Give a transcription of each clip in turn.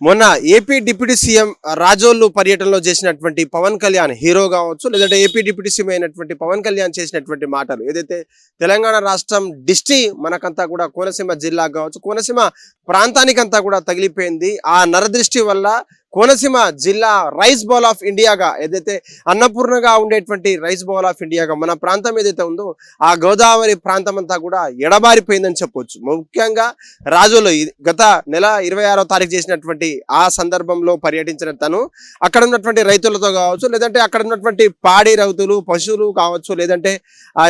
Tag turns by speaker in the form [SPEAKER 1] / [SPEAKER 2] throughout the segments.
[SPEAKER 1] మొన్న AP deputy CM Razole పర్యటనలో చేసినటువంటి పవన్ కళ్యాణ్ హీరో కావచ్చు, లేదంటే ఏపీ డిప్యూటీ సీఎం అయినటువంటి పవన్ కళ్యాణ్ చేసినటువంటి మాటలు ఏదైతే తెలంగాణ రాష్ట్రం దిష్టి మనకంతా కూడా కోనసీమ జిల్లా కావచ్చు, కోనసీమ ప్రాంతానికంతా కూడా తగిలిపోయింది. ఆ నరదృష్టి వల్ల కోనసీమ జిల్లా రైస్ బౌల్ ఆఫ్ ఇండియాగా ఏదైతే అన్నపూర్ణగా ఉండేటువంటి రైస్ బౌల్ ఆఫ్ ఇండియాగా మన ప్రాంతం ఏదైతే ఉందో ఆ గోదావరి ప్రాంతం అంతా కూడా ఎడబారిపోయిందని చెప్పొచ్చు. ముఖ్యంగా రాజులు గత నెల 26వ తారీఖు చేసినటువంటి ఆ సందర్భంలో పర్యటించిన తను అక్కడ ఉన్నటువంటి రైతులతో కావచ్చు, లేదంటే అక్కడ ఉన్నటువంటి పాడి రైతులు, పశువులు కావచ్చు, లేదంటే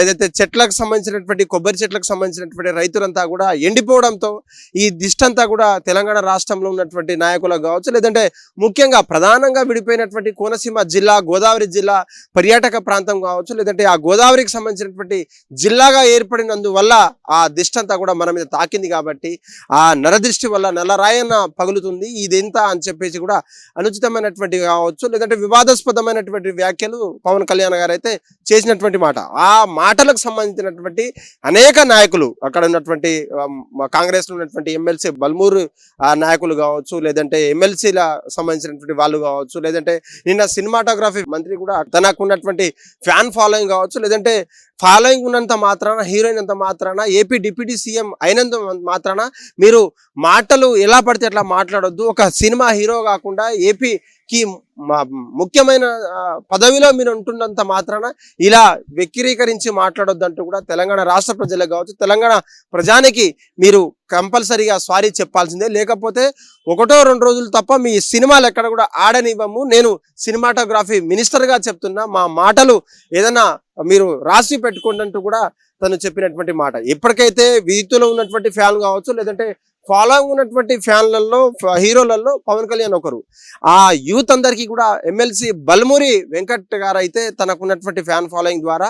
[SPEAKER 1] ఏదైతే చెట్లకు సంబంధించినటువంటి కొబ్బరి చెట్లకు సంబంధించినటువంటి రైతులంతా కూడా ఎండిపోవడంతో ఈ దిష్టంతా కూడా తెలంగాణ రాష్ట్రంలో ఉన్నటువంటి నాయకులకు కావచ్చు, లేదంటే ముఖ్యంగా ప్రధానంగా విడిపోయినటువంటి కోనసీమ జిల్లా, గోదావరి జిల్లా పర్యాటక ప్రాంతం కావచ్చు, లేదంటే ఆ గోదావరికి సంబంధించినటువంటి జిల్లాగా ఏర్పడినందువల్ల ఆ దిష్టంతా కూడా మన మీద తాకింది. కాబట్టి ఆ నరదృష్టి వల్ల నల్లరాయన పగులుతుంది ఇదెంత అని చెప్పేసి కూడా అనుచితమైనటువంటి కావచ్చు, లేదంటే వివాదాస్పదమైనటువంటి వ్యాఖ్యలు పవన్ కళ్యాణ్ గారు అయితే చేసినటువంటి మాట. ఆ మాటలకు సంబంధించినటువంటి అనేక నాయకులు అక్కడ ఉన్నటువంటి కాంగ్రెస్ లో ఉన్నటువంటి ఎమ్మెల్సీ బల్మూరు నాయకులు కావచ్చు, లేదంటే ఎమ్మెల్సీల సంబంధించినటువంటి వాళ్ళు కావచ్చు, లేదంటే నిన్న సినిమాటోగ్రఫీ మంత్రి కూడా తనకున్నటువంటి ఫ్యాన్ ఫాలోయింగ్ కావచ్చు, లేదంటే ఫాలోయింగ్ ఉన్నంత మాత్రాన, హీరోయిన్ అంత మాత్రాన, ఏపీ డిప్యూటీ సీఎం అయినంత మాత్రాన మీరు మాటలు ఎలా పడితే అట్లా మాట్లాడొద్దు. ఒక సినిమా హీరో కాకుండా ఏపీకి ముఖ్యమైన పదవిలో మీరు ఉంటున్నంత మాత్రాన ఇలా వ్యక్తిరీకరించి మాట్లాడొద్దు అంటూ కూడా తెలంగాణ రాష్ట్ర ప్రజలకు కావచ్చు, తెలంగాణ ప్రజానికి మీరు కంపల్సరీగా సారీ చెప్పాల్సిందే. లేకపోతే 1-2 రోజులు తప్ప మీ సినిమాలు ఎక్కడ కూడా ఆడనివ్వము. నేను సినిమాటోగ్రఫీ మినిస్టర్గా చెప్తున్నా, మా మాటలు ఏదైనా మీరు రాసి పెట్టుకోండి అంటూ కూడా తను చెప్పినటువంటి మాట. ఇప్పటికైతే వీధిలో ఉన్నటువంటి ఫ్యాన్ కావచ్చు, లేదంటే ఫాలోయింగ్ ఉన్నటువంటి ఫ్యాన్లలో, హీరోలలో పవన్ కళ్యాణ్ ఒకరు. ఆ యూత్ అందరికీ కూడా ఎమ్మెల్సీ బల్మూరి వెంకట్ గారు అయితే తనకున్నటువంటి ఫ్యాన్ ఫాలోయింగ్ ద్వారా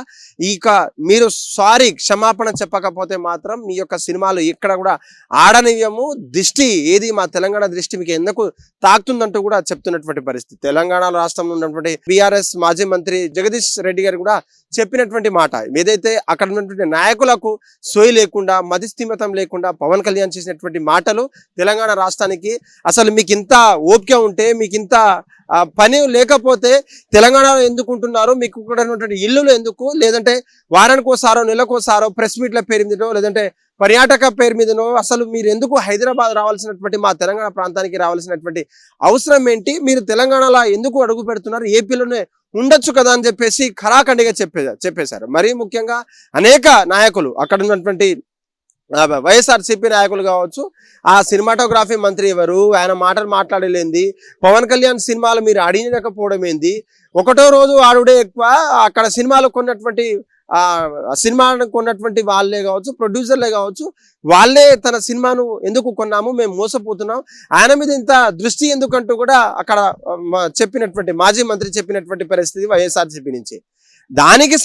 [SPEAKER 1] ఇక మీరు సారీ క్షమాపణ చెప్పకపోతే మాత్రం మీ యొక్క సినిమాలు ఎక్కడ కూడా ఆడనివ్యము, దృష్టి ఏది మా తెలంగాణ దృష్టి మీకు ఎందుకు తాకుతుందంటూ కూడా చెప్తున్నటువంటి పరిస్థితి. తెలంగాణ రాష్ట్రంలో ఉన్నటువంటి బీఆర్ఎస్ మాజీ మంత్రి జగదీష్ రెడ్డి గారు కూడా చెప్పినటువంటి మాట ఏదైతే అక్కడ ఉన్నటువంటి నాయకులకు సోయి లేకుండా, మతిస్థిమితం లేకుండా పవన్ కళ్యాణ్ చేసినటువంటి మాటలు తెలంగాణ రాష్ట్రానికి అసలు మీకు ఇంత ఓపిక ఉంటే, మీకు ఇంత పని లేకపోతే తెలంగాణలో ఎందుకు ఉంటున్నారు? మీకు ఇక్కడ ఉన్నటువంటి ఇల్లులు ఎందుకు? లేదంటే వారానికోసారో నెలకోసారో ప్రెస్ మీట్ల పేరు మీదనో, లేదంటే పర్యాటక పేరు మీదనో అసలు మీరు ఎందుకు హైదరాబాద్ రావాల్సినటువంటి, మా తెలంగాణ ప్రాంతానికి రావాల్సినటువంటి అవసరం ఏంటి? మీరు తెలంగాణలో ఎందుకు అడుగు పెడుతున్నారు? ఏపీలోనే ఉండొచ్చు కదా అని చెప్పేసి ఖరాఖండిగా చెప్పేశారు. మరీ ముఖ్యంగా అనేక నాయకులు అక్కడ ఉన్నటువంటి వైఎస్ఆర్సీపీ నాయకులు కావచ్చు, ఆ సినిమాటోగ్రఫీ మంత్రి ఎవరు, ఆయన మాటలు మాట్లాడలేంది, పవన్ కళ్యాణ్ సినిమాలు మీరు అడిగినకపోవడం ఏంది, 1వ రోజు ఆడుడే ఎక్కువ, అక్కడ సినిమాలు కొన్నటువంటి సినిమాను కొన్నటువంటి వాళ్ళే కావచ్చు, ప్రొడ్యూసర్లే కావచ్చు, వాళ్ళే తన సినిమాను ఎందుకు కొన్నాము, మేము మోసపోతున్నాం, ఆయన మీద ఇంత దృష్టి ఎందుకంటూ కూడా అక్కడ చెప్పినటువంటి మాజీ మంత్రి చెప్పినటువంటి పరిస్థితి వైఎస్ఆర్సీపీ నుంచి. దానికి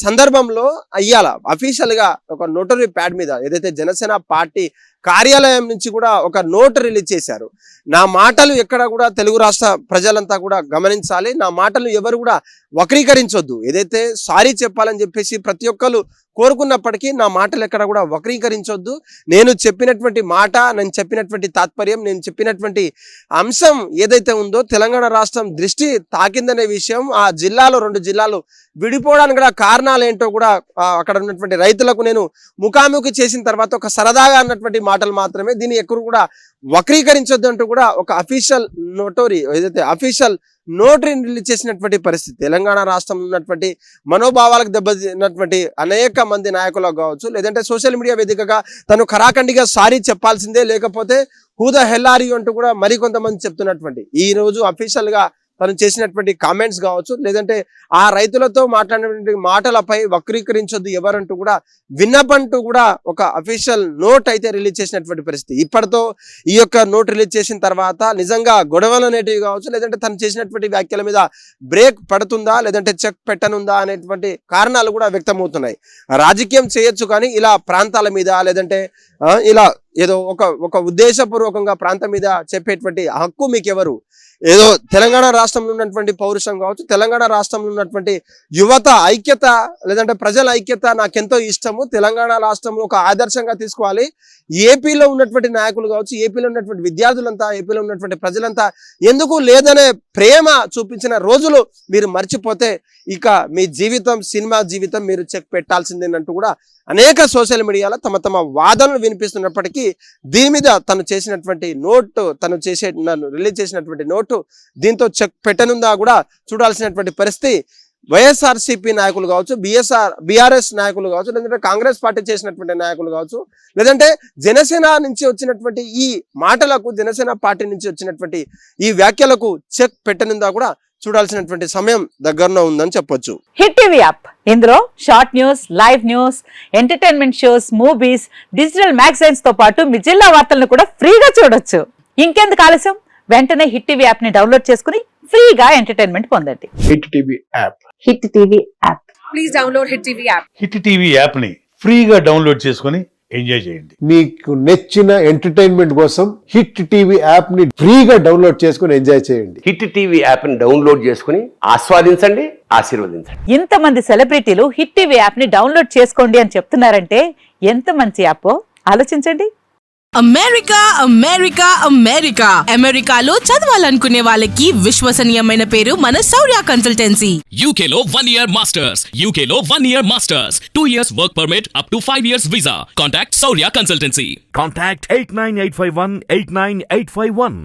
[SPEAKER 1] సందర్భంలో అయ్యాల అఫీషియల్ గా ఒక నోటరీ ప్యాడ్ మీద ఏదైతే జనసేన పార్టీ కార్యాలయం నుంచి కూడా ఒక నోట్ రిలీజ్ చేశారు. నా మాటలు ఎక్కడ కూడా తెలుగు రాష్ట్ర ప్రజలంతా కూడా గమనించాలి, నా మాటలు ఎవరు కూడా వక్రీకరించొద్దు. ఏదైతే సారీ చెప్పాలని చెప్పేసి ప్రతి ఒక్కరు కోరుకున్నప్పటికీ నా మాటలు ఎక్కడ కూడా వక్రీకరించొద్దు. నేను చెప్పినటువంటి మాట, నేను చెప్పినటువంటి తాత్పర్యం, నేను చెప్పినటువంటి అంశం ఏదైతే ఉందో తెలంగాణ రాష్ట్రం దృష్టి తాకిందనే విషయం, ఆ జిల్లాలో 2 జిల్లాలు విడిపోవడానికి కూడా కారణాలు ఏంటో కూడా అక్కడ ఉన్నటువంటి రైతులకు నేను ముఖాముఖి చేసిన తర్వాత ఒక సరదాగా అన్నటువంటి మాటలు మాత్రమే, దీన్ని ఎక్కడు కూడా వక్రీకరించొద్దు అంటూ కూడా ఒక అఫీషియల్ నోటరీ ఏదైతే అఫీషియల్ నోటరీని రిలీజ్ చేసినటువంటి పరిస్థితి. తెలంగాణ రాష్ట్రంలో ఉన్నటువంటి మనోభావాలకు దెబ్బతిన్నటువంటి అనేక మంది నాయకులకు కావచ్చు, లేదంటే సోషల్ మీడియా వేదికగా తను ఖరాఖండిగా సారీ చెప్పాల్సిందే, లేకపోతే who the hell are you అంటూ కూడా మరికొంతమంది చెప్తున్నటువంటి ఈ రోజు అఫీషియల్ గా తను చేసినటువంటి కామెంట్స్ కావచ్చు, లేదంటే ఆ రైతులతో మాట్లాడినటువంటి మాటలపై వక్రీకరించొద్దు ఎవరంటూ కూడా విన్నపంటూ కూడా ఒక అఫీషియల్ నోట్ అయితే రిలీజ్ చేసినటువంటి పరిస్థితి. ఇప్పటితో ఈ యొక్క నోట్ రిలీజ్ చేసిన తర్వాత నిజంగా గొడవలు అనేటివి కావచ్చు, లేదంటే తను చేసినటువంటి వ్యాఖ్యల మీద బ్రేక్ పడుతుందా, లేదంటే చెక్ పెట్టనుందా అనేటువంటి కారణాలు కూడా వ్యక్తమవుతున్నాయి. రాజకీయం చేయొచ్చు కానీ ఇలా ప్రాంతాల మీద, లేదంటే ఇలా ఏదో ఒక ఉద్దేశపూర్వకంగా ప్రాంతం మీద చెప్పేటువంటి హక్కు మీకు ఎవరు? ఏదో తెలంగాణ రాష్ట్రంలో ఉన్నటువంటి పౌరుషం కావచ్చు, తెలంగాణ రాష్ట్రంలో ఉన్నటువంటి యువత ఐక్యత లేదంటే ప్రజల ఐక్యత నాకెంతో ఇష్టము, తెలంగాణ రాష్ట్రంలో ఒక ఆదర్శంగా తీసుకోవాలి. ఏపీలో ఉన్నటువంటి నాయకులు కావచ్చు, ఏపీలో ఉన్నటువంటి విద్యార్థులంతా, ఏపీలో ఉన్నటువంటి ప్రజలంతా ఎందుకు లేదనే ప్రేమ చూపించిన రోజులు మీరు మర్చిపోతే ఇక మీ జీవితం సినిమా జీవితం మీరు చెక్ పెట్టాల్సిందేనంటూ కూడా అనేక సోషల్ మీడియాలో తమ వాదనలు వినిపిస్తున్నప్పటికీ దీని మీద తను చేసినటువంటి నోటు, రిలీజ్ చేసినటువంటి నోటు దీంతో చెక్ పెట్టనుందా కూడా చూడాల్సినటువంటి పరిస్థితి. వైఎస్ఆర్సీపీ నాయకులు కావచ్చు, బీఆర్ఎస్ నాయకులు కావచ్చు, లేదంటే కాంగ్రెస్ పార్టీ చేసినటువంటి నాయకులు కావచ్చు, లేదంటే జనసేన నుంచి వచ్చినటువంటి ఈ మాటలకు, జనసేన పార్టీ నుంచి వచ్చినటువంటి ఈ వ్యాఖ్యలకు చెక్ పెట్టనుందా కూడా చూడాల్సినటువంటి సమయం దగ్గరలో ఉందని చెప్పొచ్చు.
[SPEAKER 2] హిట్ టీవీ యాప్, ఇందులో short news, live news, entertainment shows, movies, digital magazines తో పాటు మీ జిల్లా వార్తలను కూడా ఫ్రీగా చూడొచ్చు. ఇంకెందుకు ఆలస్యం, వెంటనే హిట్ టీవీ యాప్ ని డౌన్లోడ్ చేసుకుని ఫ్రీగా ఎంటర్టైన్మెంట్ పొందండి.
[SPEAKER 3] Hit TV app,
[SPEAKER 2] hit TV app,
[SPEAKER 4] please download hit TV app.
[SPEAKER 5] Hit TV app ని ఫ్రీగా డౌన్లోడ్ చేసుకొని ఎంజాయ్ చేయండి.
[SPEAKER 3] మీకు నచ్చిన ఎంటర్టైన్మెంట్ కోసం హిట్ టీవీ యాప్ ని ఫ్రీగా డౌన్లోడ్ చేసుకొని ఎంజాయ్ చేయండి.
[SPEAKER 6] హిట్ టీవీ యాప్ ని డౌన్లోడ్ చేసుకుని ఆస్వాదించండి, ఆశీర్వదించండి.
[SPEAKER 2] ఇంతమంది సెలబ్రిటీలు హిట్ టీవీ యాప్ ని డౌన్లోడ్ చేసుకోండి అని చెప్తున్నారంటే ఎంత మంచి యాప్ ఆలోచించండి.
[SPEAKER 7] అమెరికా అమెరికా అమెరికా అమెరికాలో చదవాలనుకునే వాళ్ళకి విశ్వసనీయమైన పేరు మన శౌర్య కన్సల్టెన్సీ.
[SPEAKER 8] UK లో 1 year masters, UK లో 1 year masters, 2 years work permit up to 5 years visa. Contact Saurya Consultancy.
[SPEAKER 9] Contact 89851 89851.